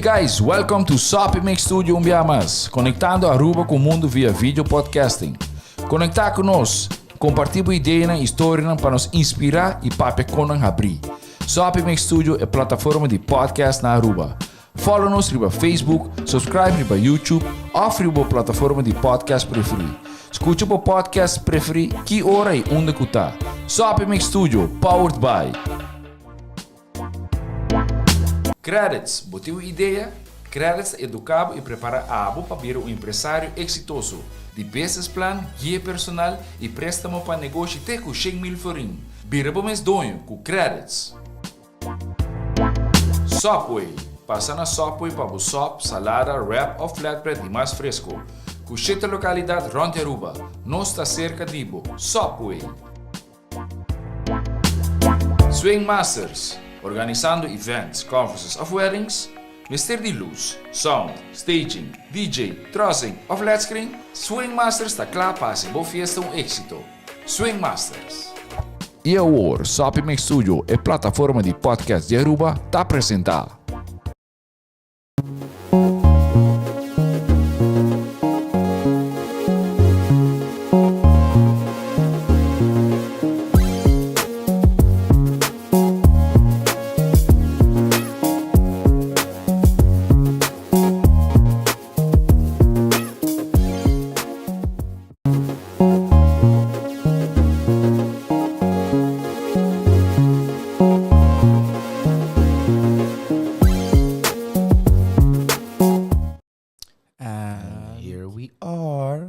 guys, welcome to Sopi Studio Umbiamas, conectando Aruba com o mundo via video podcasting. Conectar conosco, compartilhar ideias e histórias para nos inspirar e para conan abrir. Sopi Studio é plataforma de podcast na Aruba. Follow-nos riba Facebook, subscribe riba YouTube, ou riba plataforma de podcast preferido. Escute o podcast preferido que hora e onde que tá. Sopi Studio, powered by Qredits. Botiu ideia? Qredits educa e prepara a abo para vir um empresário exitoso. De business plan, guia personal e préstamo para negócio até com 100,000 florin. Bira bom mês donho com Qredits. Sopway. Passa na Sopway para o sop, salada, wrap ou flatbread e mais fresco. Com 7 localidades rond Aruba. Nós está cerca de Ibo. Sopway. SwingMasterz. Organizando events, conferences of weddings. Mister de luz, sound, staging, DJ, trussing of flat screen. SwingMasterz está claro para ser boa fiesta éxito. SwingMasterz. E agora, Sopi Studio é plataforma de podcast de Aruba, está apresentar.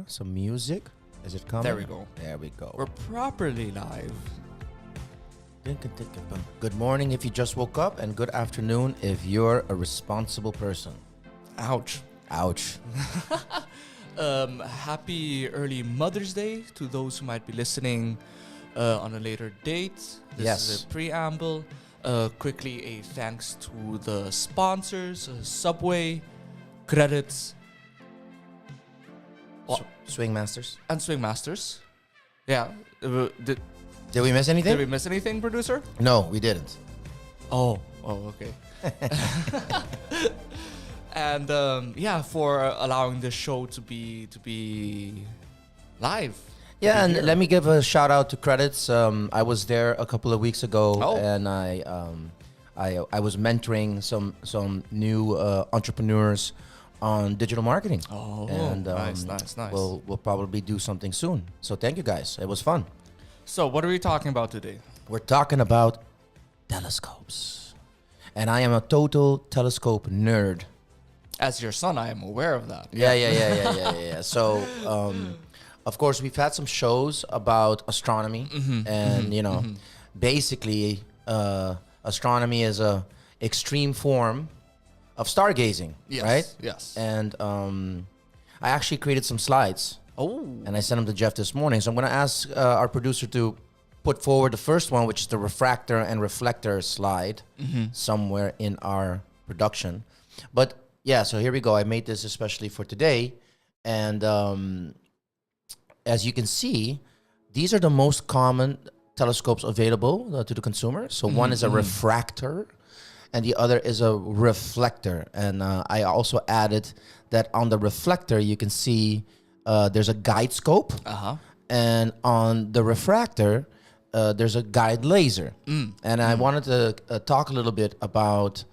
Some music. Is it coming? There we go. There we go. We're properly live. Good morning if you just woke up, and good afternoon if you're a responsible person. Ouch. Ouch. Happy early Mother's Day to those who might be listening on a later date. This is a preamble. Quickly, a thanks to the sponsors, Subway, Qredits, SwingMasterz. and SwingMasterz. Yeah. Did we miss anything? we miss anything, producer? No, we didn't. Oh, okay. And for allowing the show to be live. Yeah, and let me give a shout out to Qredits. I was there a couple of weeks ago, and I was mentoring some new entrepreneurs on digital marketing. Nice. We'll probably do something soon. So thank you guys. It was fun. So what are we talking about today? We're talking about telescopes. And I am a total telescope nerd. As your son, I am aware of that. Yeah. So, of course, we've had some shows about astronomy. Basically, astronomy is a extreme form of stargazing, right? Yes. And I actually created some slides. And I sent them to Jeff this morning. So I'm going to ask our producer to put forward the first one, which is the refractor and reflector slide somewhere in our production. But yeah, so here we go. I made this especially for today. And as you can see, these are the most common telescopes available to the consumer. So one is a refractor, and the other is a reflector. And I also added that on the reflector, you can see there's a guide scope. And on the refractor, there's a guide laser. And I wanted to talk a little bit about,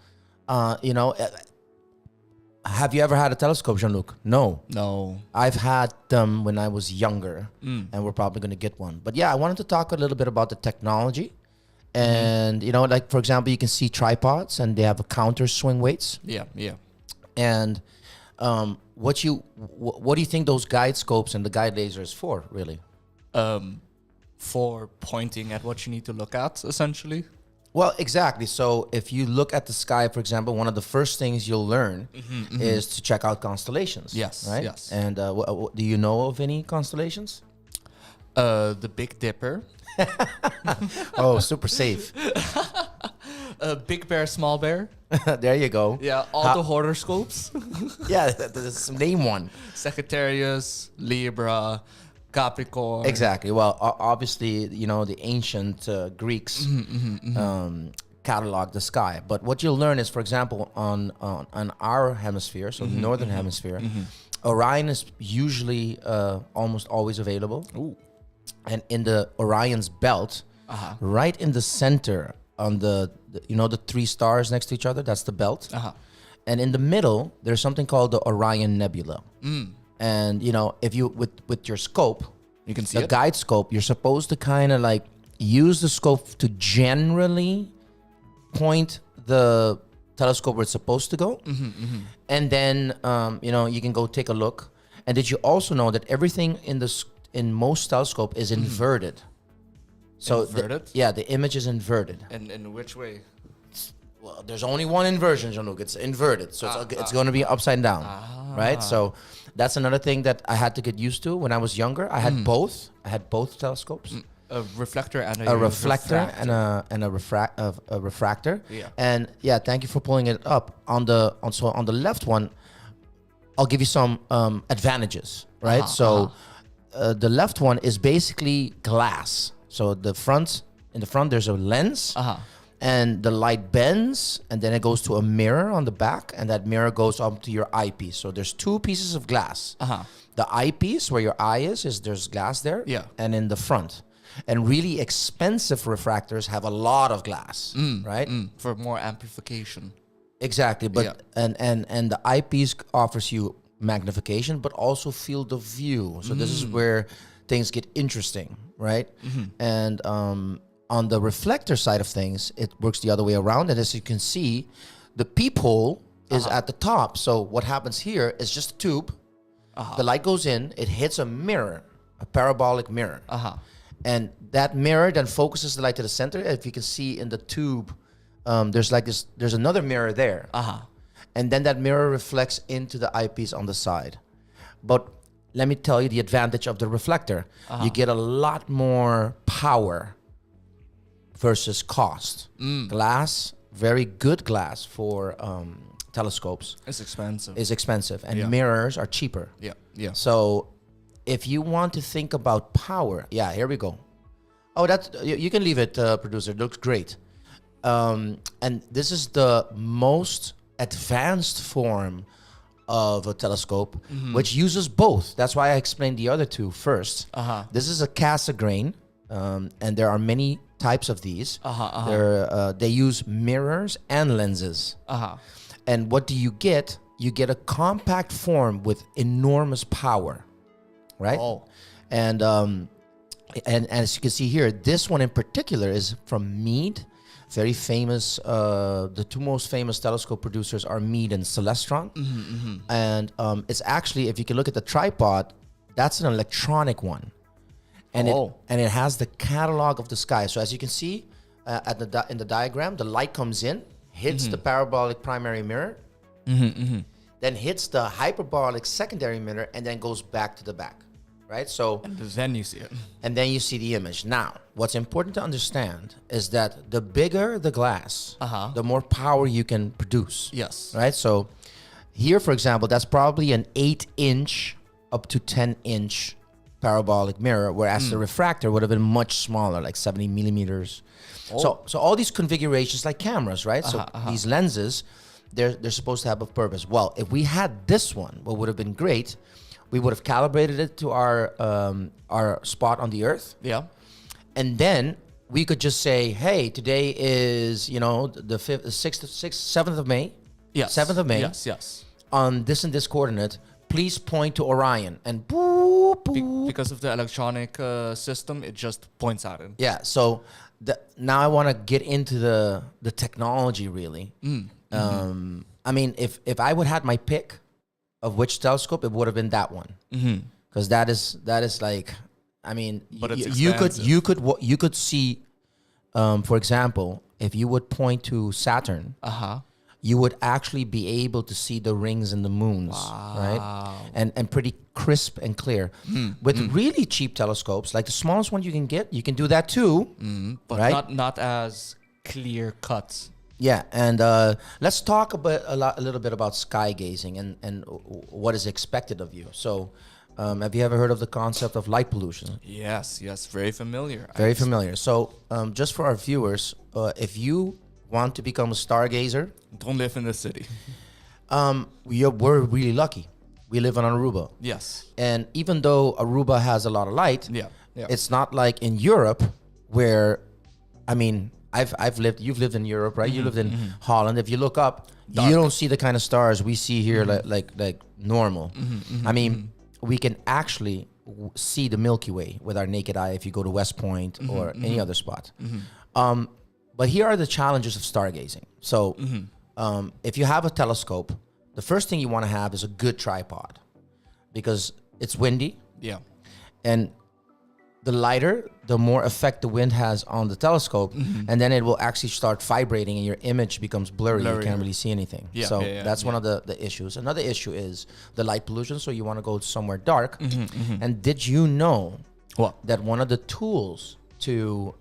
have you ever had a telescope, Jean-Luc? No. I've had them when I was younger, and we're probably going to get one. But yeah, I wanted to talk a little bit about the technology. And, like, for example, you can see tripods, and they have a counter swing weights. Yeah. And what do you think those guide scopes and the guide lasers for, really? For pointing at what you need to look at, essentially. Well, exactly. So if you look at the sky, for example, one of the first things you'll learn is to check out constellations. Yes. Right? Yes. And do you know of any constellations? The Big Dipper. Oh, super safe. Big Bear, Small Bear. There you go. Yeah, all the horoscopes. Yeah, name one. Sagittarius, Libra, Capricorn. Exactly. Well, obviously, the ancient Greeks catalog the sky. But what you'll learn is, for example, on our hemisphere, so the northern hemisphere, Orion is usually almost always available. Ooh. And in the Orion's belt, right in the center, on the 3 stars next to each other, that's the belt. And in the middle, there's something called the Orion Nebula. And if you with your scope, you can see the guide scope, you're supposed to kind of like use the scope to generally point the telescope where it's supposed to go. And then you can go take a look. And did you also know that everything in most telescope is inverted? So inverted? The image is inverted. And in which way? Well, there's only one inversion, Jean-Luc. It's inverted. So it's going to be upside down, right? So that's another thing that I had to get used to when I was younger. I had both. I had both telescopes. A reflector and a reflector and a refractor. Yeah. And thank you for pulling it up. On the left one, I'll give you some advantages, right? The left one is basically glass. So in the front there's a lens. And the light bends, and then it goes to a mirror on the back, and that mirror goes up to your eyepiece. So there's 2 pieces of glass. The eyepiece, where your eye is there's glass there. Yeah. And in the front. And really expensive refractors have a lot of glass, right? For more amplification. Exactly. But and the eyepiece offers you magnification, but also field of view. So this is where things get interesting, right? And on the reflector side of things, it works the other way around. And as you can see, the peephole is at the top. So what happens here is just a tube. The light goes in, it hits a mirror, a parabolic mirror. And that mirror then focuses the light to the center. If you can see in the tube, there's another mirror there. And then that mirror reflects into the eyepiece on the side. But let me tell you the advantage of the reflector. You get a lot more power versus cost. Glass, very good glass for telescopes. It's expensive. Is expensive. And mirrors are cheaper. Yeah. So if you want to think about power, here we go. Oh, you can leave it, producer. It looks great. And this is the most advanced form of a telescope, which uses both. That's why I explained the other 2 first. This is a Cassegrain, and there are many types of these. They use mirrors and lenses. And what do you get? You get a compact form with enormous power, right? And as you can see here, this one in particular is from Meade. Very famous. The 2 most famous telescope producers are Meade and Celestron. And it's actually, if you can look at the tripod, that's an electronic one. And it has the catalog of the sky. So as you can see in the diagram, the light comes in, hits the parabolic primary mirror, then hits the hyperbolic secondary mirror, and then goes back to the back, right? So and then you see it. And then you see the image. Now, what's important to understand is that the bigger the glass, the more power you can produce. Yes. Right? So here, for example, that's probably an 8-inch up to 10-inch parabolic mirror, whereas the refractor would have been much smaller, like 70 millimeters. So all these configurations, like cameras, right? So these lenses, they're supposed to have a purpose. Well, if we had this one, what would have been great, we would have calibrated it to our spot on the Earth. Yeah. And then we could just say, hey, today is, the 7th of May. Yes. 7th of May. Yes. On this and this coordinate, please point to Orion. And boop, boop. Because of the electronic system, it just points at it. Yeah. So now I want to get into the technology, really. I mean, if I would had my pick of which telescope, it would have been that one. Because that is like, I mean, but you could see, for example, if you would point to Saturn, you would actually be able to see the rings and the moons, right? And pretty crisp and clear. With really cheap telescopes, like the smallest one you can get, you can do that too, but right? not as clear cut. Yeah, and let's talk a little bit about sky gazing and what is expected of you. So, have you ever heard of the concept of light pollution? Yes, very familiar. Very familiar. So, just for our viewers, if you want to become a stargazer, Don't live in the city. we're really lucky. We live on Aruba. Yes. And even though Aruba has a lot of light, Yeah. it's not like in Europe where, I mean, you've lived in Europe, right? You lived in Holland. If you look up, Dark. you don't see the kind of stars we see here like normal. I mean, we can actually see the Milky Way with our naked eye if you go to West Point or any other spot. But here are the challenges of stargazing. So if you have a telescope, the first thing you want to have is a good tripod because it's windy. Yeah. And the lighter, the more effect the wind has on the telescope, and then it will actually start vibrating and your image becomes blurry. You can't really see anything. Yeah, So that's one of the issues. Another issue is the light pollution. So you want to go somewhere dark. And did you know that one of the tools to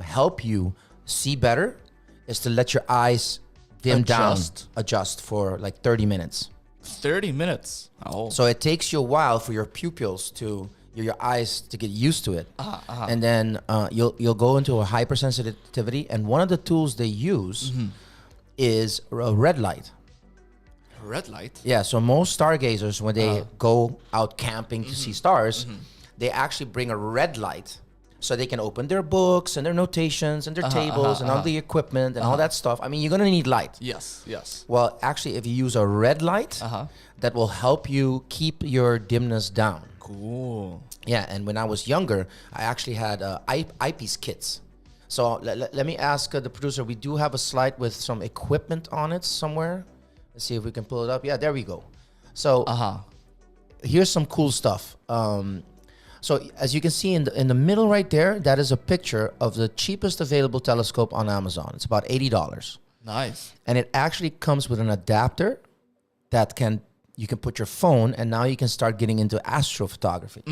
help you see better is to let your eyes dim adjust for like 30 minutes. 30 minutes. Oh. So it takes you a while for your pupils to your eyes to get used to it, and then you'll go into a hypersensitivity. And one of the tools they use is a red light. Red light? Yeah. So most stargazers, when they go out camping to see stars, they actually bring a red light so they can open their books and their notations and their tables and all the equipment and all that stuff. I mean, you're gonna need light. Yes. Yes. Well, actually, if you use a red light, that will help you keep your dimness down. Cool. Yeah, and when I was younger, I actually had eyepiece kits. So let me ask the producer. We do have a slide with some equipment on it somewhere. Let's see if we can pull it up. Yeah, there we go. So here's some cool stuff. So as you can see in the middle right there, that is a picture of the cheapest available telescope on Amazon. It's about $80. Nice. And it actually comes with an adapter that you can put your phone, and now you can start getting into astrophotography.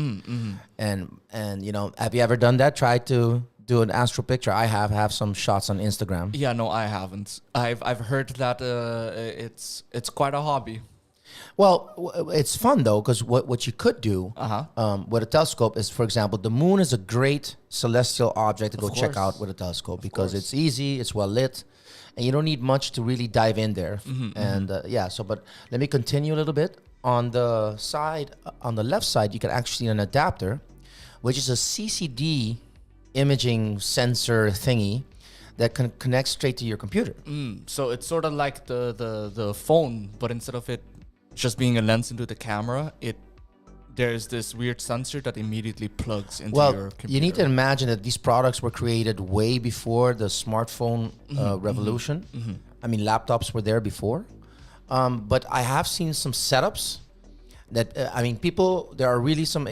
And you know, have you ever done that? Try to do an astro picture? I have some shots on Instagram. Yeah, no, I haven't. I've heard that it's quite a hobby. Well, it's fun though, because what you could do with a telescope is, for example, the moon is a great celestial object to go check out with a telescope because it's easy, it's well lit, and you don't need much to really dive in there. But let me continue a little bit. On the side, on the left side, you can actually see an adapter, which is a CCD imaging sensor thingy that can connect straight to your computer. So it's sort of like the phone, but instead of it just being a lens into the camera, there's this weird sensor that immediately plugs into your computer. You need to imagine that these products were created way before the smartphone revolution. I mean, laptops were there before. But I have seen some setups that, there are really some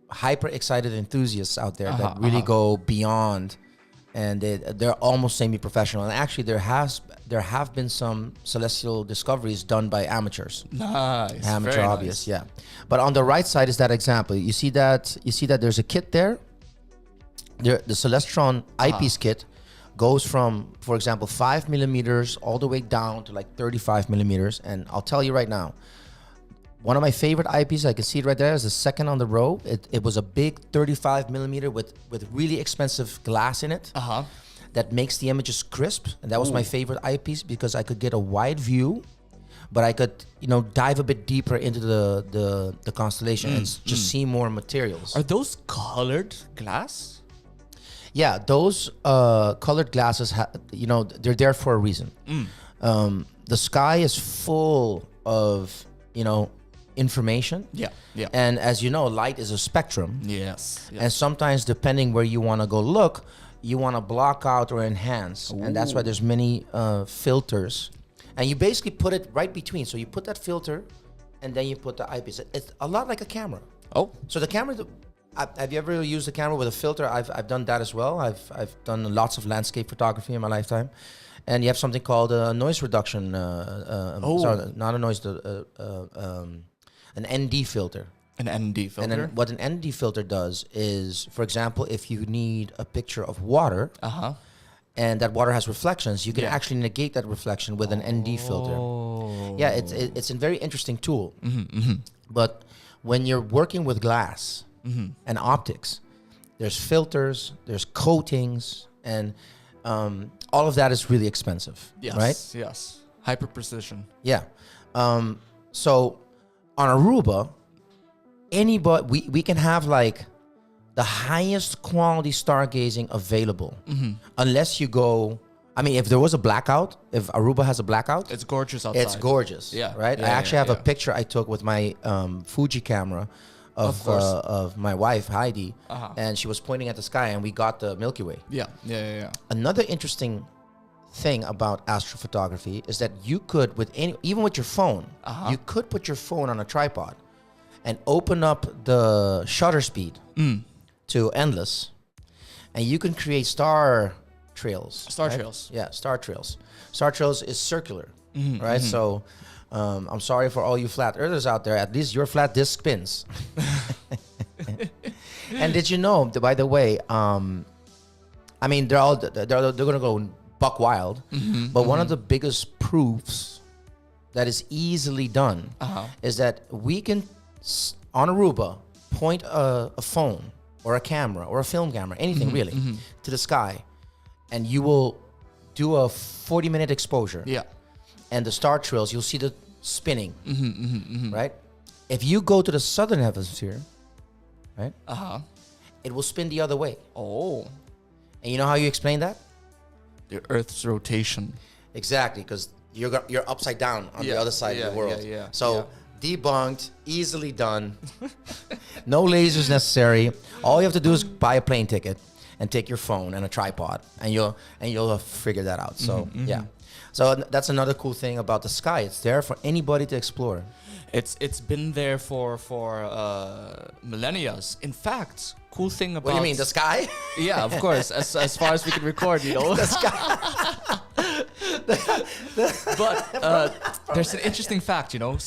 hyper excited enthusiasts out there that really go beyond, and they're almost semi-professional. And actually, there have been some celestial discoveries done by amateurs. Nice, amateur hobbyists, yeah. But on the right side is that example. You see that there's a kit there. The Celestron Eyepiece Kit goes from, for example, 5 millimeters all the way down to like 35 millimeters. And I'll tell you right now, one of my favorite eyepieces, I can see it right there, is the second on the row. It was a big 35 millimeter with really expensive glass in it that makes the images crisp. And that was my favorite eyepiece because I could get a wide view, but I could, dive a bit deeper into the constellation and just see more materials. Are those colored glass? Yeah, those colored glasses, they're there for a reason. The sky is full of, information. Yeah. And as you know, light is a spectrum. Yes. And sometimes, depending where you want to go look, you want to block out or enhance. And that's why there's many filters. And you basically put it right between. So you put that filter, and then you put the eyepiece. It's a lot like a camera. Oh. So the camera... Have you ever used a camera with a filter? I've done that as well. I've done lots of landscape photography in my lifetime, and you have something called a noise reduction. Sorry, not a noise. An ND filter. An ND filter. And then what an ND filter does is, for example, if you need a picture of water, and that water has reflections, you can actually negate that reflection with an ND filter. Yeah, it's a very interesting tool. But when you're working with glass. And optics, there's filters, there's coatings, and all of that is really expensive, Yes. right? Yes. Hyper precision. Yeah. So on Aruba, anybody we can have like the highest quality stargazing available, unless you go. I mean, if there was a blackout, if Aruba has a blackout, It's gorgeous outside. it's gorgeous. Yeah. Right. Yeah, I actually have yeah. a picture I took with my Fuji camera of my wife Heidi, and she was pointing at the sky, and we got the Milky Way. Yeah. Another interesting thing about astrophotography is that you could, even with your phone, you could put your phone on a tripod and open up the shutter speed to endless, and you can create star trails. Star trails. Yeah, star trails. Star trails is circular, right? So I'm sorry for all you flat earthers out there. At least your flat disc spins. And did you know, by the way, I mean, they're going to go buck wild, but one of the biggest proofs that is easily done is that we can, on Aruba, point a phone or a camera or a film camera, anything really, to the sky, and you will do a 40-minute exposure. Yeah. And the star trails, you'll see the spinning, right? If you go to the southern hemisphere, right, it will spin the other way. Oh. And you know how you explain that? The Earth's rotation. Exactly, because you're upside down on the other side of the world. Yeah. So debunked, easily done. No lasers necessary. All you have to do is buy a plane ticket and take your phone and a tripod, and you'll figure that out. So yeah. So that's another cool thing about the sky. It's there for anybody to explore. It's been there for millennia. In fact, cool thing about What do you mean, the sky? Yeah, of course. As far as we can record, you know. The sky. But there's an interesting fact, you know.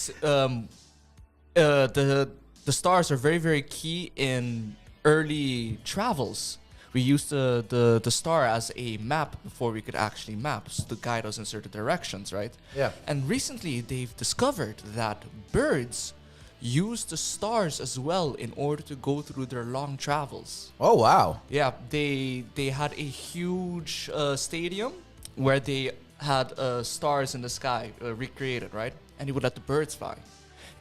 The stars are very, very key in early travels. We used the star as a map before we could actually map, so to guide us in certain directions, right? Yeah. And recently they've discovered that birds use the stars as well in order to go through their long travels. Oh wow. Yeah, they had a huge stadium where they had stars in the sky recreated, right? And they would let the birds fly.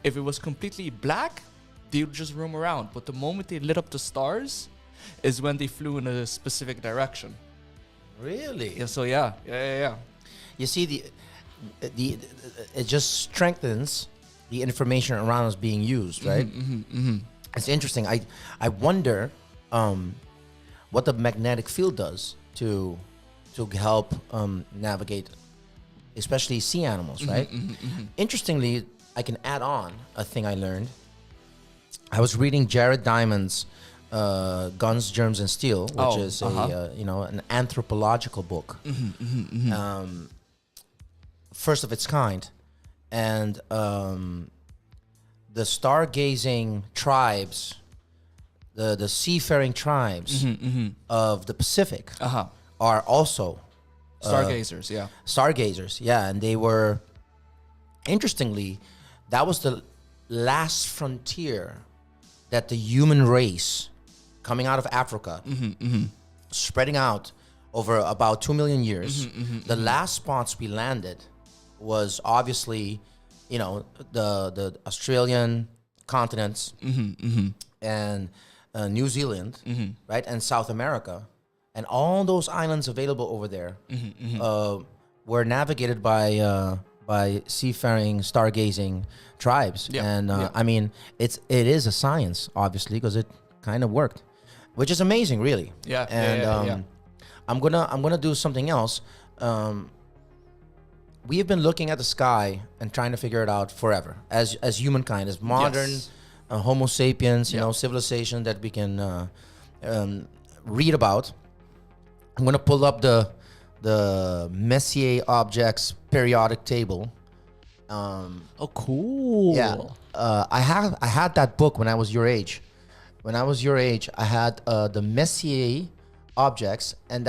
If it was completely black, they would just roam around. But the moment they lit up the stars is when they flew in a specific direction. Really? Yeah. So yeah. You see, it just strengthens the information around us being used, right? It's interesting. I wonder what the magnetic field does to help navigate, especially sea animals, right? Interestingly, I can add on a thing I learned. I was reading Jared Diamond's Guns, Germs, and Steel, which is an anthropological book, first of its kind, and the stargazing tribes, the seafaring tribes of the Pacific are also Stargazers, yeah. Stargazers, yeah, and they were, interestingly, that was the last frontier that the human race coming out of Africa, spreading out over about 2 million years. The last spots we landed was obviously, the Australian continents and New Zealand, right, and South America, and all those islands available over there were navigated by seafaring, stargazing tribes. I mean, it is a science, obviously, because it kind of worked, which is amazing, really. I'm gonna do something else. We have been looking at the sky and trying to figure it out forever, as humankind, as modern Homo sapiens, civilization that we can read about. I'm gonna pull up the Messier objects periodic table. Oh, cool. Yeah, I had that book when I was your age. When I was your age, I had the Messier objects, and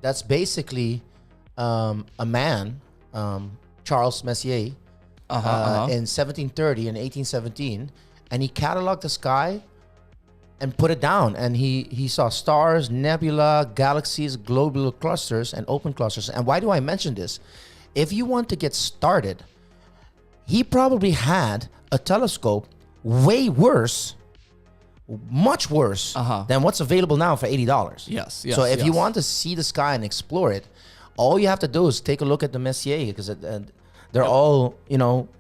that's basically a man, Charles Messier, in 1730 and 1817, and he cataloged the sky and put it down. And he saw stars, nebula, galaxies, globular clusters, and open clusters. And why do I mention this? If you want to get started, he probably had a telescope way worse, much worse than what's available now for $80. Yes. So if you want to see the sky and explore it, all you have to do is take a look at the Messier, because they're all,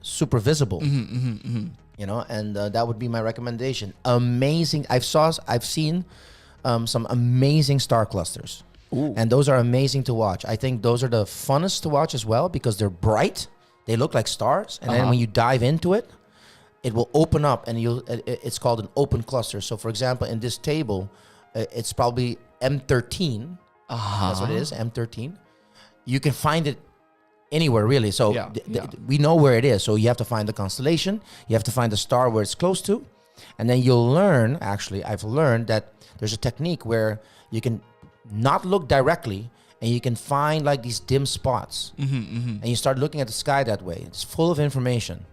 super visible. And that would be my recommendation. Amazing. I've seen some amazing star clusters. Ooh. And those are amazing to watch. I think those are the funnest to watch as well, because they're bright. They look like stars. And then when you dive into it, it will open up, and it's called an open cluster. So, for example, in this table, it's probably M13. That's what it is, M13. You can find it anywhere, really. So we know where it is. So you have to find the constellation. You have to find the star where it's close to. And then you'll learn, actually, I've learned that there's a technique where you can not look directly, and you can find like these dim spots. And you start looking at the sky that way. It's full of information.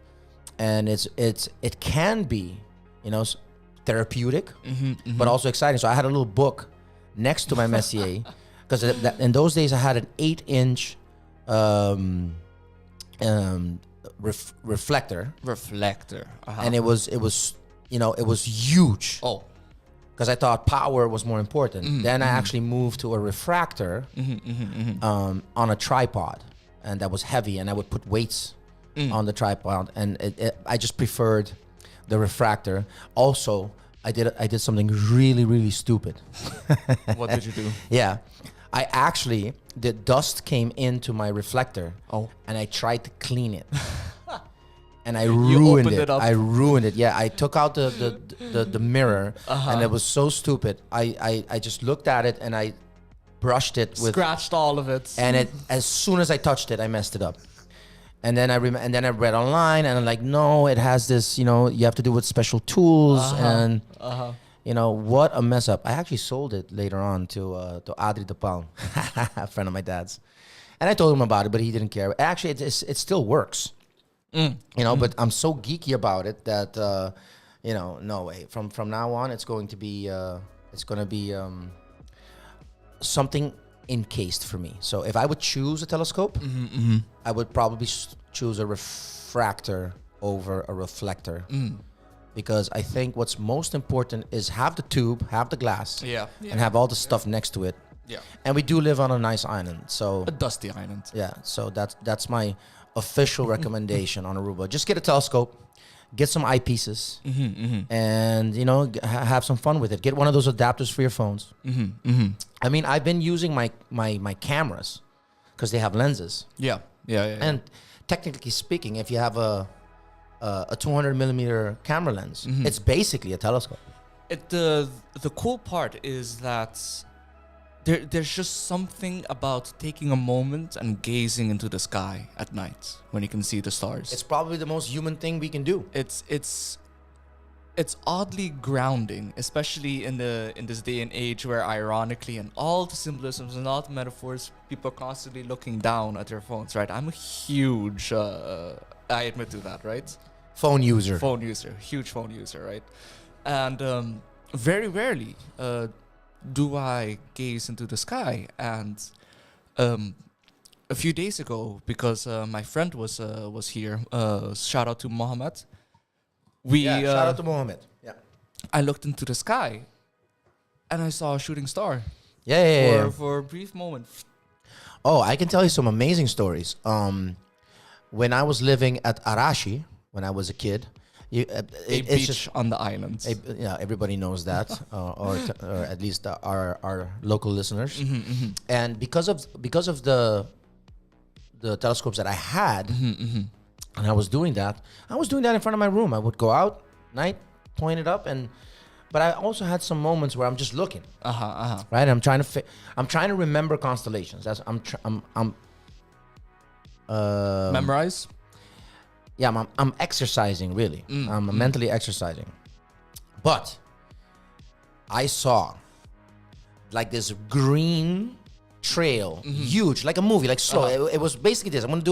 And it can be, therapeutic, but also exciting. So I had a little book next to my Messier, because in those days I had an 8-inch reflector. And it was huge. Oh. Because I thought power was more important. Then I actually moved to a refractor on a tripod, and that was heavy, and I would put weights on the tripod, and I just preferred the refractor. Also, I did something really, really stupid. What did you do? Yeah. The dust came into my reflector, and I tried to clean it. And I ruined it. I ruined it. Yeah, I took out the mirror, and it was so stupid. I just looked at it, and I brushed it with... Scratched all of it. And as soon as I touched it, I messed it up. And then I read online, and I'm like, no, it has this, you have to do with special tools, and what a mess up. I actually sold it later on to Adri de Palm, a friend of my dad's, and I told him about it, but he didn't care. Actually, it still works, But I'm so geeky about it that no way. From now on, it's going to be something encased for me. So if I would choose a telescope, I would probably choose a refractor over a reflector, because I think what's most important is have the tube, have the glass, and have all the stuff next to it. Yeah. And we do live on a nice island, so a dusty island. Yeah. So that's my official recommendation on Aruba. Just get a telescope, get some eyepieces, and have some fun with it. Get one of those adapters for your phones. I mean, I've been using my cameras because they have lenses. Yeah. And technically speaking, if you have a 200 millimeter camera lens, it's basically a telescope. The cool part is that there's just something about taking a moment and gazing into the sky at night when you can see the stars. It's probably the most human thing we can do. It's oddly grounding, especially in this day and age where, ironically, and all the symbolisms and all the metaphors, people are constantly looking down at their phones, right? I'm a huge, I admit to that, right? Phone user, huge phone user, right? And very rarely do I gaze into the sky. And a few days ago, because my friend was here, shout out to Mohammed. Shout out to Mohammed. Yeah. I looked into the sky, and I saw a shooting star. Yeah. For a brief moment. Oh, I can tell you some amazing stories. When I was living at Arashi, when I was a kid, a beach on the island. Everybody knows that, or at least our local listeners. And because of the telescopes that I had, and I was doing that in front of my room. I would go out night, point it up, but I also had some moments where I'm just looking. Right, I'm trying to remember constellations. I'm memorize. Yeah, I'm exercising, really. I'm mentally exercising. But I saw like this green trail, huge, like a movie, like slow. It was basically this. I'm gonna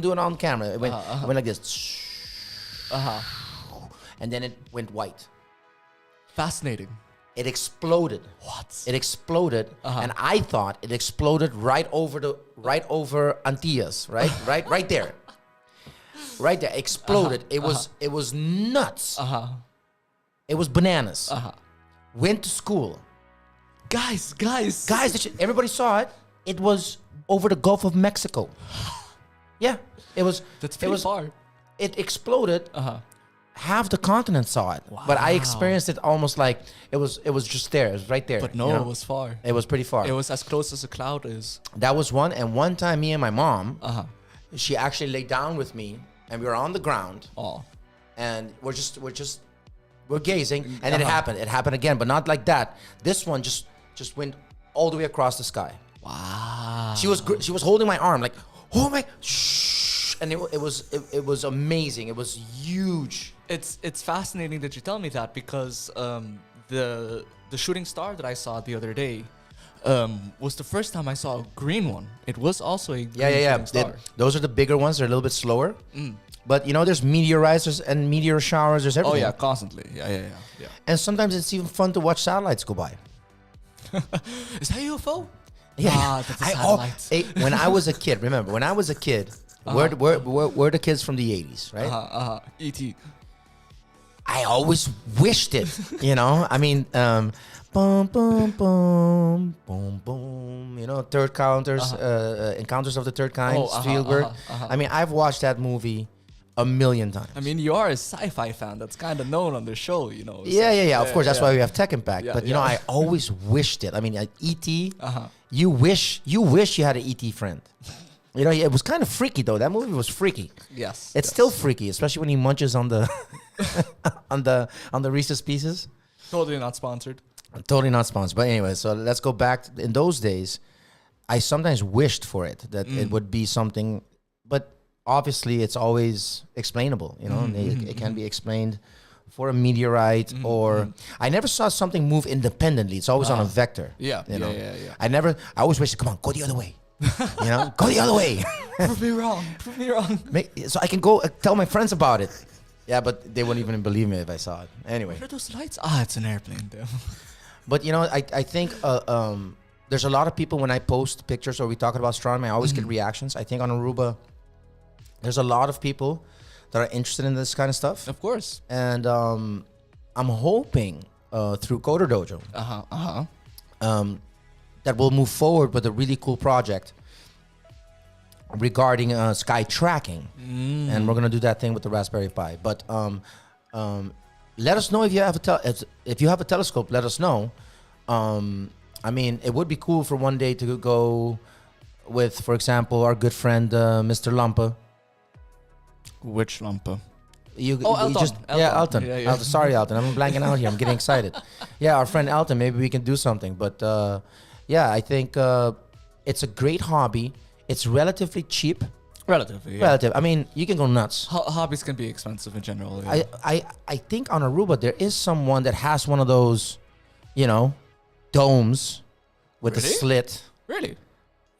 do it on camera. It went like this. And then it went white. Fascinating. It exploded. What? It exploded, and I thought it exploded right over Antillas, right there, right there. Exploded. It was nuts. It was bananas. Went to school, Guys. Everybody saw it. It was over the Gulf of Mexico. Yeah, it was. That's pretty far. It exploded. Half the continent saw it, but I experienced it almost like it was just there. It was right there. But no, it was far. It was pretty far. It was as close as a cloud is. That was one. And one time, me and my mom, she actually laid down with me, and we were on the ground, and we're gazing, and it happened. It happened again, but not like that. This one just went all the way across the sky. Wow. She was holding my arm, like, oh my, shh, and it was amazing. It was huge. It's fascinating that you tell me that, because the shooting star that I saw the other day was the first time I saw a green one. It was also a green shooting star. Those are the bigger ones. They're a little bit slower. But there's meteorizers and meteor showers. There's everything. Oh yeah, constantly. Yeah. And sometimes it's even fun to watch satellites go by. Is that a UFO? Yeah, that's a satellite. When I was a kid, remember? When I was a kid, we're the kids from the 80s, right? E.T. I always wished it, I mean, boom, boom, boom, boom, boom. Third counters, Encounters of the Third Kind, Spielberg. I mean, I've watched that movie a million times. I mean, you are a sci-fi fan. That's kind of known on the show, So Yeah. Of course, that's why we have Tech Impact. But I always wished it. I mean, E.T. You wish you had an E.T. friend. It was kind of freaky though. That movie was freaky. Yes. It's still freaky, especially when he munches on the on the Reese's Pieces. Totally not sponsored. Totally not sponsored. But anyway, so let's go back. In those days, I sometimes wished for it, that it would be something, but obviously it's always explainable, it can be explained for a meteorite or I never saw something move independently. It's always on a vector. Yeah. I always wished, come on, go the other way. Go the other way. Prove me wrong. So I can go tell my friends about it. Yeah, but they wouldn't even believe me if I saw it. Anyway. What are those lights? It's an airplane though. But I think there's a lot of people when I post pictures or we talk about astronomy, I always get reactions. I think on Aruba, there's a lot of people that are interested in this kind of stuff. Of course. And I'm hoping through Coder Dojo that we'll move forward with a really cool project regarding sky tracking. And we're going to do that thing with the Raspberry Pi. But let us know if you have if you have a telescope, let us know. I mean, it would be cool for one day to go with, for example, our good friend, Mr. Lampe. Which Lampe? Elton. Elton. Yeah. Elton. Sorry, Elton. I'm blanking out here. I'm getting excited. Yeah, our friend Elton. Maybe we can do something. But I think it's a great hobby. It's relatively cheap. Relatively. Yeah. Relative. I mean, you can go nuts. Hobbies can be expensive in general. Yeah. I think on Aruba there is someone that has one of those, domes with a slit. Really?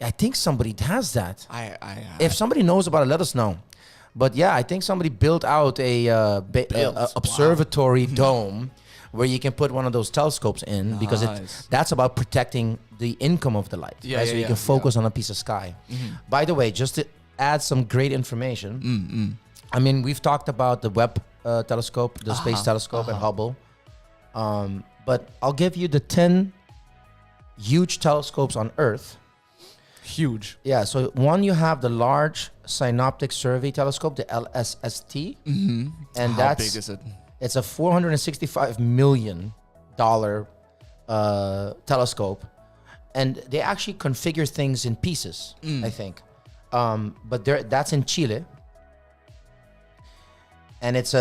I think somebody has that. I If somebody knows about it, let us know. But yeah, I think somebody built out a observatory dome where you can put one of those telescopes in because that's about protecting the income of the light. So you can focus on a piece of sky. By the way, just to add some great information, I mean, we've talked about the Webb telescope, the Space Telescope at Hubble. But I'll give you the 10 huge telescopes on Earth. Huge. Yeah, so one, you have the Large Synoptic Survey Telescope, the LSST. And how big is it? It's a $465 million telescope. And they actually configure things in pieces, I think. But that's in Chile. And it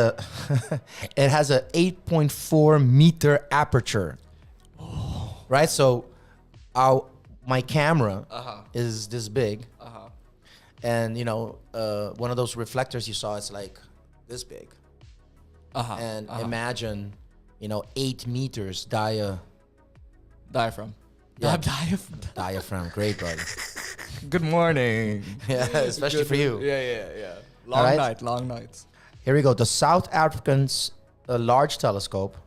has a 8.4 meter aperture. Right? So my camera is this big. And, one of those reflectors you saw, it's like this big. And imagine, 8 meters diaphragm. Yeah. Diaphragm. Diaphragm. Great, brother. Good morning. Yeah, especially for you. Yeah. Long nights. Here we go. The South African Large Telescope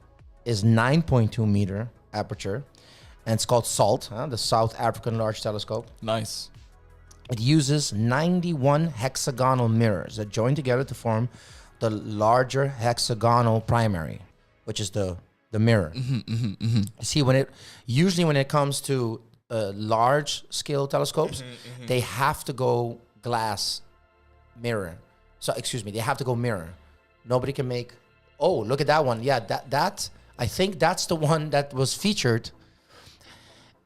is 9.2 meter aperture, and it's called SALT, the South African Large Telescope. Nice. It uses 91 hexagonal mirrors that join together to form the larger hexagonal primary, which is the mirror. You see, when it comes to large scale telescopes, they have to go glass mirror. So they have to go mirror. Nobody can make. Oh, look at that one. Yeah, that I think that's the one that was featured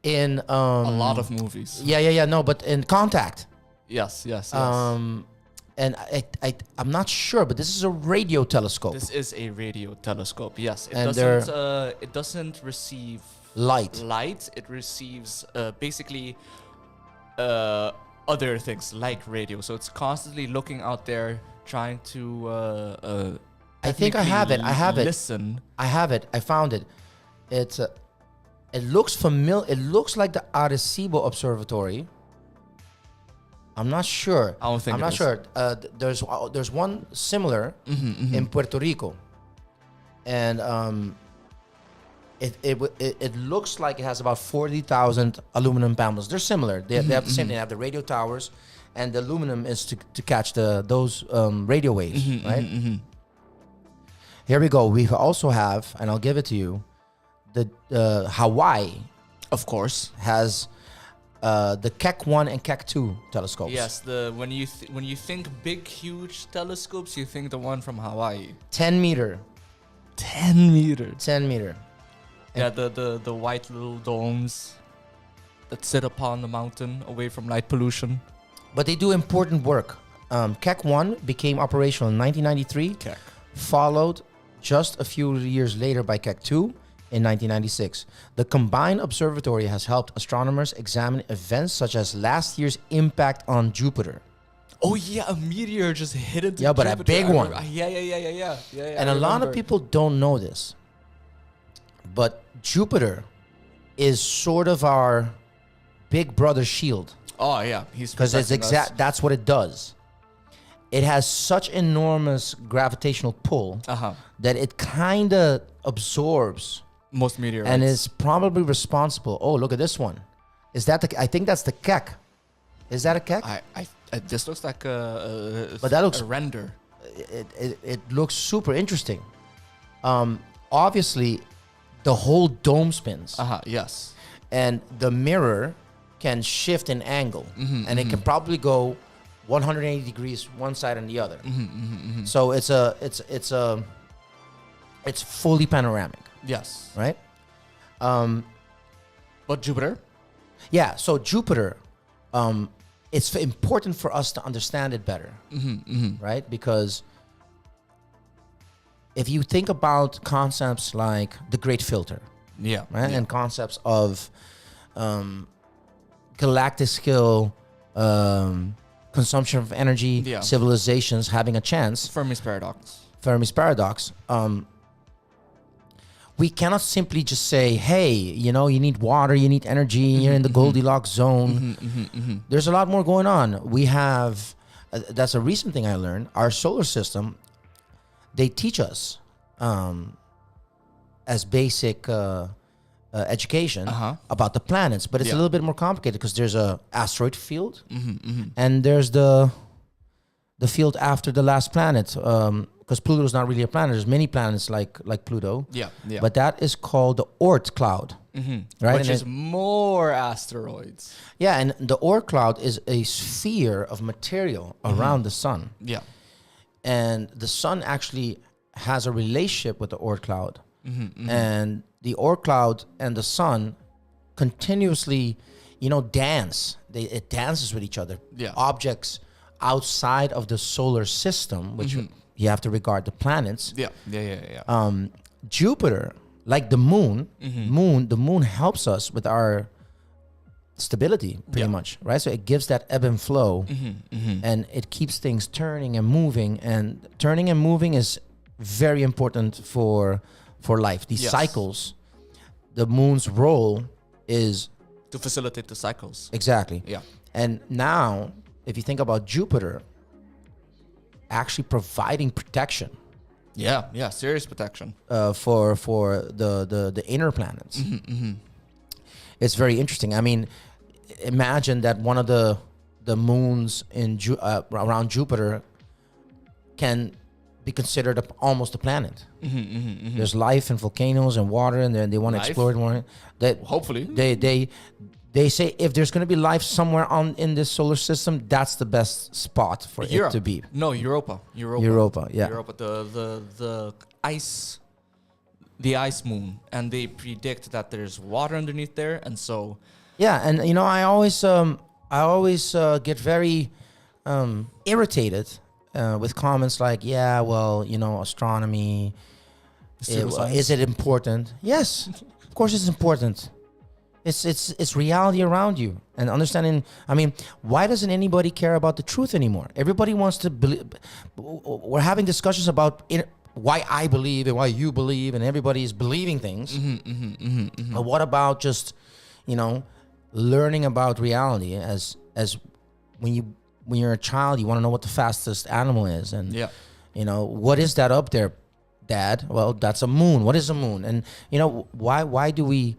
in a lot of movies. Yeah. No, but in Contact. Yes. And I'm not sure, but this is a radio telescope. This is a radio telescope. Yes, it doesn't receive light. It receives basically other things like radio. So it's constantly looking out there, trying to. I think I have it. Listen. I have it. I found it. It looks familiar. It looks like the Arecibo Observatory. I'm not sure. I don't think I'm not sure. There's one similar in Puerto Rico, and it looks like it has about 40,000 aluminum panels. They're similar. They have the same. They have the radio towers, and the aluminum is to catch those radio waves, right? Here we go. We also have, and I'll give it to you, the Hawaii, of course, has the Keck 1 and Keck 2 telescopes. Yes, when you think big, huge telescopes, you think the one from Hawaii. 10 meter. 10 meter. 10 meter. Yeah, the white little domes that sit upon the mountain away from light pollution. But they do important work. Keck 1 became operational in 1993, followed just a few years later by Keck 2 in 1996. The combined observatory has helped astronomers examine events such as last year's impact on Jupiter. Oh yeah, a meteor just hit into Jupiter. Yeah, but a big one. Yeah. And a lot of people don't know this, but Jupiter is sort of our big brother shield. Oh yeah, he's because it's that's what it does. It has such enormous gravitational pull that it kind of absorbs most meteorites, and is probably responsible. Oh, look at this one. Is that I think that's the Keck. Is that a Keck? This looks like but that looks a render. It looks super interesting. Obviously, the whole dome spins. Yes. And the mirror can shift in angle, and it can probably go 180 degrees one side and the other. So it's fully panoramic. Yes. Right. But Jupiter? Yeah. So Jupiter, it's important for us to understand it better, right? Because if you think about concepts like the Great Filter, right, and concepts of galactic scale consumption of energy, civilizations having a chance. Fermi's paradox. We cannot simply just say, hey, you need water, you need energy, you're in the Goldilocks zone. There's a lot more going on. We have, that's a recent thing I learned, our solar system, they teach us as basic education about the planets, but it's a little bit more complicated because there's a asteroid field and there's the field after the last planet, because Pluto is not really a planet. There's many planets like Pluto. But that is called the Oort cloud, right? Which is more asteroids. Yeah, and the Oort cloud is a sphere of material around the sun. Yeah, and the sun actually has a relationship with the Oort cloud, and the Oort cloud and the sun continuously, dance. It dances with each other. Yeah, objects outside of the solar system, which you have to regard the planets. Jupiter, like the moon, the moon helps us with our stability, pretty much, right? So it gives that ebb and flow, and it keeps things turning and moving. And turning and moving is very important for life. These cycles, the moon's role is to facilitate the cycles. Exactly. Yeah. And now, if you think about Jupiter actually providing protection Yeah, serious protection. For the inner planets. It's very interesting. I mean, imagine that one of the moons around Jupiter can be considered almost a planet. There's life and volcanoes and water, and they want to explore it more. Hopefully, they say if there's going to be life somewhere in this solar system, that's the best spot for it to be. No, Europa. Yeah. Europa, the ice moon, and they predict that there's water underneath there, and so. Yeah, and I always get very irritated with comments like, yeah, well, astronomy, is it important? Yes, of course it's important. It's reality around you and understanding. I mean, why doesn't anybody care about the truth anymore? Everybody wants to believe. We're having discussions about why I believe and why you believe, and everybody is believing things. But what about just, learning about reality? As when you're a child, you want to know what the fastest animal is, and what is that up there, Dad? Well, that's a moon. What is a moon? And why do we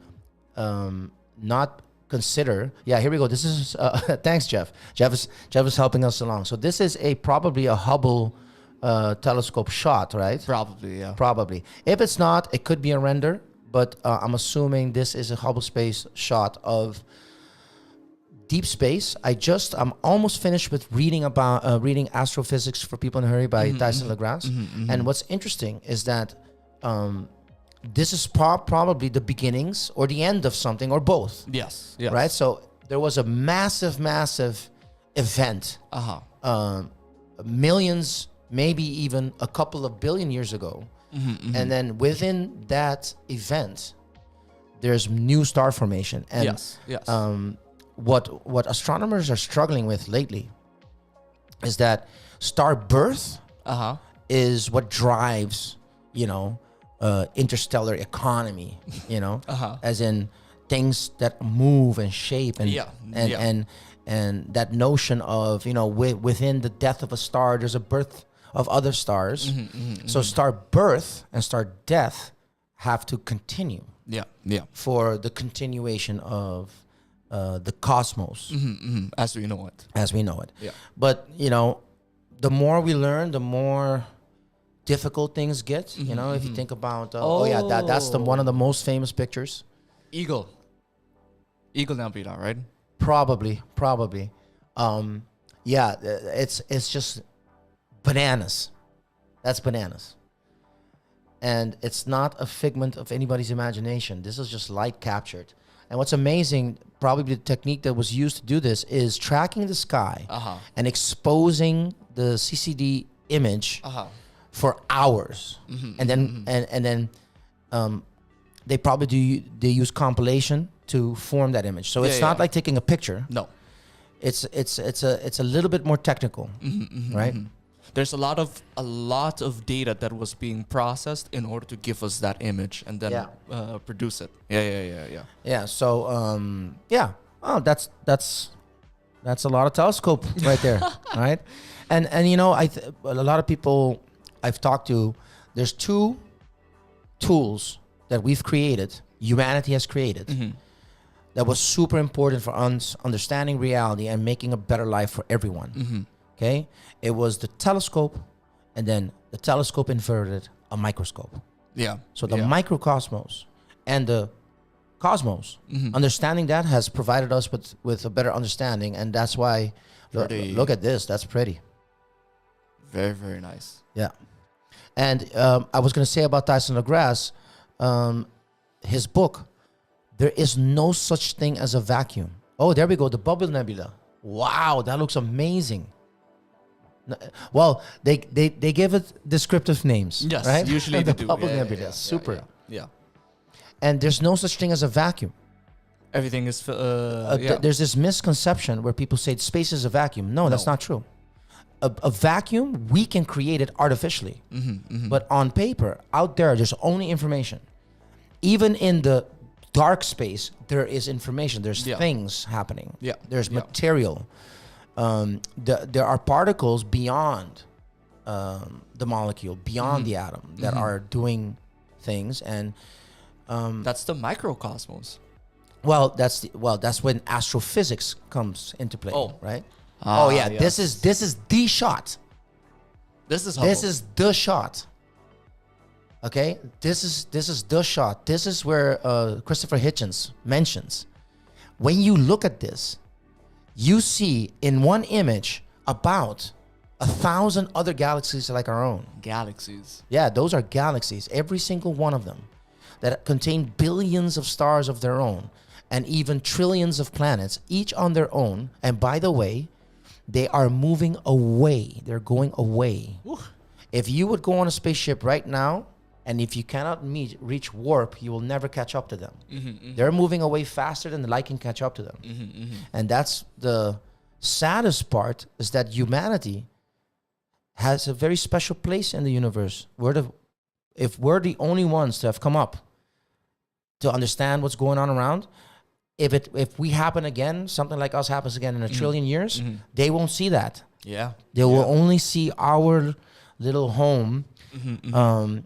not consider? Yeah, here we go. This is thanks, Jeff. Jeff is helping us along. So this is probably a Hubble telescope shot, right? Probably, yeah. Probably. If it's not, it could be a render, but I'm assuming this is a Hubble space shot of deep space. I'm almost finished with reading Astrophysics for People in a Hurry by Tyson LaGrasse. And what's interesting is that this is probably the beginnings or the end of something, or both. Yes. Right? So there was a massive event. Millions, maybe even a couple of billion years ago. And then within that event, there's new star formation. And yes. What astronomers are struggling with lately is that star birth is what drives, interstellar economy, as in things that move and shape and that notion of, within the death of a star, there's a birth of other stars. So star birth and star death have to continue. For the continuation of the cosmos. As we know it. Yeah. But, the more we learn, the more difficult things get. If you think about, that's one of the most famous pictures. Eagle Nebula, right? Probably. It's just bananas. That's bananas. And it's not a figment of anybody's imagination. This is just light captured. And what's amazing, probably the technique that was used to do this, is tracking the sky and exposing the CCD image for hours. And then they probably use compilation to form that image. So it's not like taking a picture. No. It's a little bit more technical, right? There's a lot of data that was being processed in order to give us that image and then produce it. Yeah. So that's a lot of telescope right there, right? And a lot of people I've talked to, there's two tools that we've created, humanity has created, that was super important for us understanding reality and making a better life for everyone. Okay, it was the telescope, and then the telescope inverted a microscope. So the microcosmos and the cosmos, understanding that has provided us with a better understanding, and that's why look at this. That's pretty. Very, very nice. Yeah, and I was going to say about Tyson LaGrasse, his book, There Is No Such Thing as a Vacuum. Oh, there we go. The Bubble Nebula. Wow, that looks amazing. Well, they give it descriptive names. Yes, right? usually they do. Bubble Nebula, super. Yeah. And there's no such thing as a vacuum. Everything is. There's this misconception where people say space is a vacuum. No, that's not true. A vacuum, we can create it artificially. But on paper, out there's only information. Even in the dark space, there is information. There's things happening. There's material. There are particles beyond the molecule, beyond the atom, that are doing things. And that's the microcosmos. That's when astrophysics comes into play. Right. Yes. This is the shot. This is Hubble. This is the shot. Okay, this is the shot. This is where Christopher Hitchens mentions. When you look at this, you see in one image about 1,000 other galaxies like our own. Galaxies. Yeah, those are galaxies. Every single one of them that contain billions of stars of their own, and even trillions of planets, each on their own. And by the way, they are moving away. They're going away. Ooh. If you would go on a spaceship right now, and if you cannot reach warp, you will never catch up to them. They're moving away faster than the light can catch up to them. And that's the saddest part, is that humanity has a very special place in the universe. If we're the only ones to have come up to understand what's going on around, if we happen again, something like us happens again in a trillion years, they won't see that. Yeah. They will only see our little home.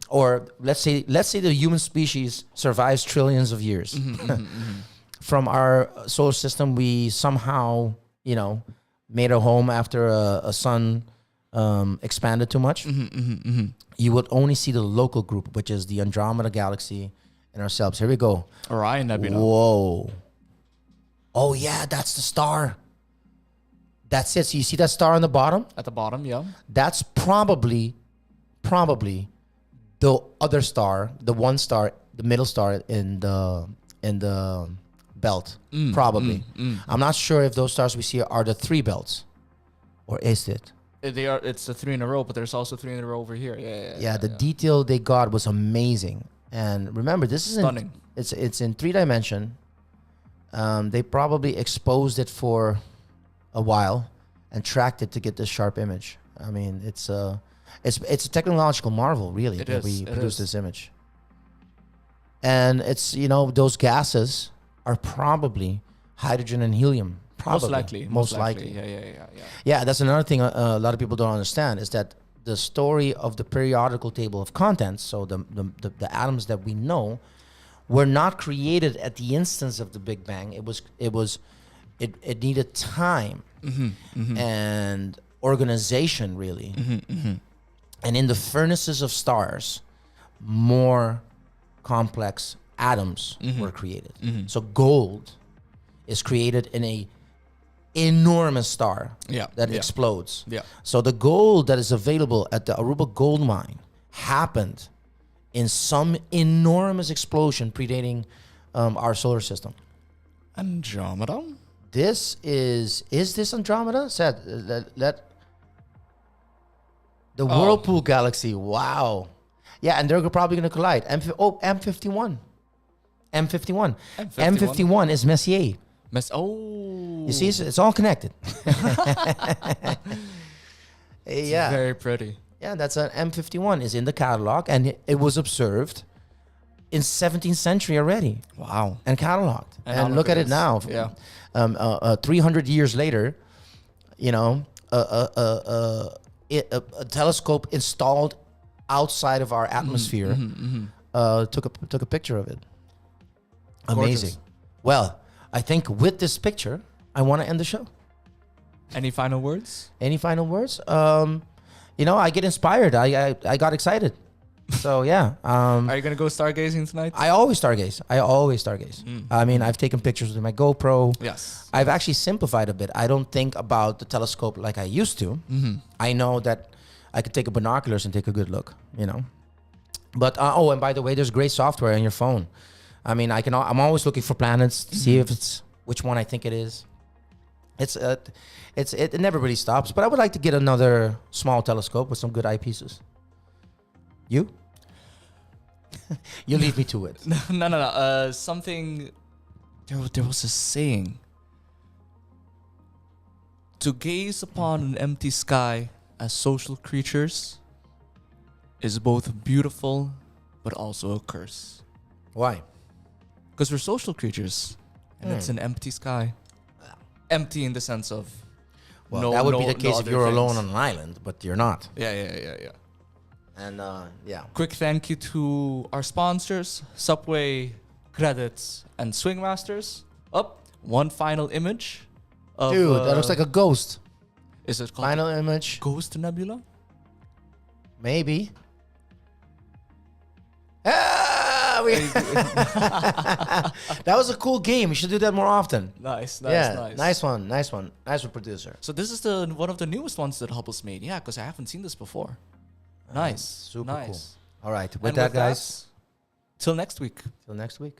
Or let's say the human species survives trillions of years. From our solar system, we somehow, made a home after a sun expanded too much. You would only see the local group, which is the Andromeda Galaxy and ourselves. Here we go. Orion Nebula. Whoa. Oh yeah, that's the star. That's it. So you see that star on the bottom? At the bottom, yeah. That's probably the other star, the one star, the middle star in the belt. Probably. I'm not sure if those stars we see are the 3 belts, or is it? They are. It's the 3 in a row, but there's also 3 in a row over here. Yeah. The detail they got was amazing. And remember, this is stunning. It's in 3 dimension. They probably exposed it for a while and tracked it to get this sharp image. I mean, it's a technological marvel, really, that we produced this image. And it's, those gases are probably hydrogen and helium. Probably. Most likely. Yeah. Yeah, that's another thing a lot of people don't understand, is that the story of the periodical table of contents, so the atoms that we know, were not created at the instance of the Big Bang. It needed time and organization, really. And in the furnaces of stars, more complex atoms were created. So gold is created in a enormous star that explodes. Yeah. So the gold that is available at the Aruba gold mine happened in some enormous explosion predating our solar system. Andromeda? Is this Andromeda? The Whirlpool Galaxy. Wow. Yeah, and they're probably going to collide. M51. M51 is Messier. You see, it's all connected. It's very pretty. Yeah, that's an M51 is in the catalog, and it was observed in 17th century already. Wow. And cataloged. And look at it now. Yeah. 300 years later, a telescope installed outside of our atmosphere took a picture of it. Amazing. Gorgeous. Well, I think with this picture, I want to end the show. Any final words? I get inspired. I got excited. So yeah. Are you gonna go stargazing tonight? I always stargaze. I mean, I've taken pictures with my GoPro. Yes. I've actually simplified a bit. I don't think about the telescope like I used to. I know that I could take a binoculars and take a good look, But and by the way, there's great software on your phone. I mean, I'm always looking for planets to see if it's which one I think it is. It never really stops. But I would like to get another small telescope with some good eyepieces. You? You leave me to it. No. Something. There was a saying. To gaze upon an empty sky as social creatures is both beautiful, but also a curse. Why? Because we're social creatures, and it's an empty sky. Empty in the sense of Well, that would be the case if you're alone on an island, but you're not. Yeah. And yeah. Quick thank you to our sponsors, Subway, Qredits, and SwingMasterz. One final image. Dude, that looks like a ghost. Is it called Final image? Ghost Nebula? Maybe. That was a cool game. You should do that more often. Nice. Nice one. Nice one producer. So this is one of the newest ones that Hubble's made. Yeah, because I haven't seen this before. Nice. Super cool. Nice. All right. With that, guys. Till next week. Till next week.